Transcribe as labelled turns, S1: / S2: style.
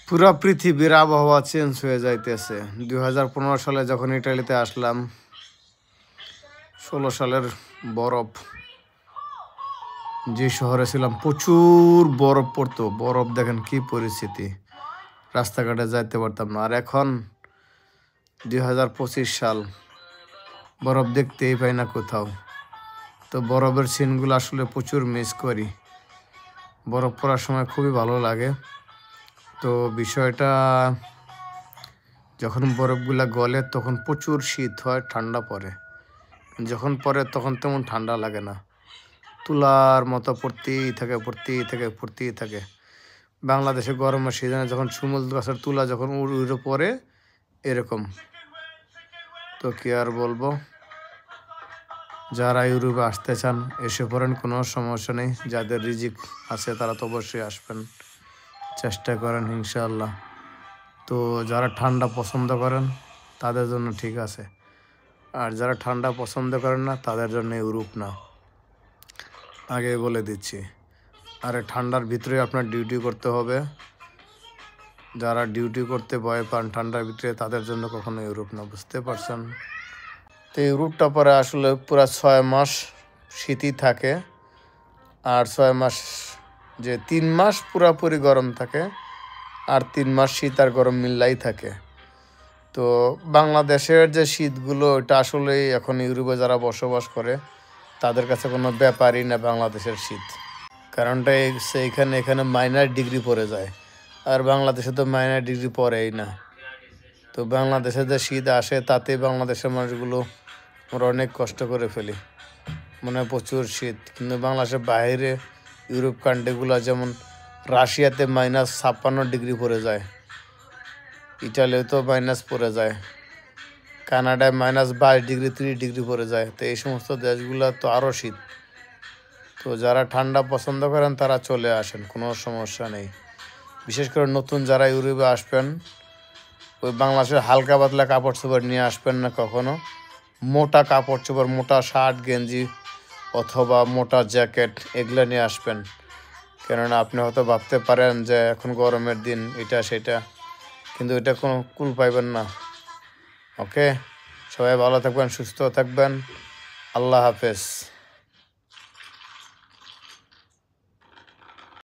S1: পুরা পৃথিবীর আবহাওয়া চেঞ্জ হয়ে যাইতেছে। 2015 সালে যখন ইটালিতে আসলাম, 16 সালের বরফ, যে শহরে ছিলাম প্রচুর বরফ পড়তো। বরফ দেখেন কি পরিস্থিতি, রাস্তাঘাটে যাইতে পারতাম না। আর এখন 2025 সাল, বরফ দেখতেই পাই না কোথাও। তো বরফের সিনগুলো আসলে প্রচুর মিস করি। বরফ পড়ার সময় খুবই ভালো লাগে। তো বিষয়টা, যখন বরফগুলা গলে তখন প্রচুর শীত হয়, ঠান্ডা পড়ে। যখন পড়ে তখন তেমন ঠান্ডা লাগে না, তুলার মতো পড়তেই থাকে। বাংলাদেশে গরমের সিজনে যখন শিমুল গাছের তুলা যখন উড়ে পড়ে এরকম। তো কি আর বলবো, যারা ইউরোপে আসতে চান এসে পড়েন, কোনো সমস্যা নেই। যাদের রিজিক আছে তারা তো অবশ্যই আসবেন, চেষ্টা করেন ইনশাআল্লাহ। তো যারা ঠান্ডা পছন্দ করেন তাদের জন্য ঠিক আছে, আর যারা ঠান্ডা পছন্দ করেন না তাদের জন্য ইউরোপ না, আগে বলে দিচ্ছি। আর ঠান্ডার ভিতরে আপনার ডিউটি করতে হবে। যারা ডিউটি করতে ভয় পান ঠান্ডার ভিতরে, তাদের জন্য কখনো ইউরোপ না, বুঝতে পারছেন? তো ইউরোপটা পরে আসলে পুরা 6 মাস শীতই থাকে, আর 6 মাস, যে 3 মাস পুরাপুরি গরম থাকে, আর 3 মাস শীত আর গরম মিল্লাই থাকে। তো বাংলাদেশের যে শীতগুলো, এটা আসলেই এখন ইউরোপে যারা বসবাস করে তাদের কাছে কোনো ব্যাপারই না বাংলাদেশের শীত। কারণটা এখানে -ডিগ্রি পড়ে যায়, আর বাংলাদেশে তো -ডিগ্রি পড়েই না। তো বাংলাদেশে যে শীত আসে তাতে বাংলাদেশের মানুষগুলো আমরা অনেক কষ্ট করে ফেলি, মানে প্রচুর শীত। কিন্তু বাংলাদেশের বাইরে ইউরোপ কান্ট্রিগুলো, যেমন রাশিয়াতে -56 ডিগ্রি পড়ে যায়, ইটালিতেও মাইনাস পড়ে যায়, কানাডায় -22 ডিগ্রি 30 ডিগ্রি পড়ে যায়। তো এই সমস্ত দেশগুলো তো আরও শীত। তো যারা ঠান্ডা পছন্দ করেন তারা চলে আসেন, কোনো সমস্যা নেই। বিশেষ করে নতুন যারা ইউরোপে আসবেন, ওই বাংলাদেশের হালকা পাতলা কাপড় চোপড় নিয়ে আসবেন না কখনো। মোটা কাপড় চোপড়, মোটা শার্ট গেঞ্জি অথবা মোটা জ্যাকেট, এগুলো নিয়ে আসবেন। কেননা আপনি হয়তো ভাবতে পারেন যে এখন গরমের দিন, এটা সেটা, কিন্তু এটা কোনো কুল পাইবেন না। ওকে, সবাই ভালো থাকবেন, সুস্থ থাকবেন। আল্লাহ হাফেজ।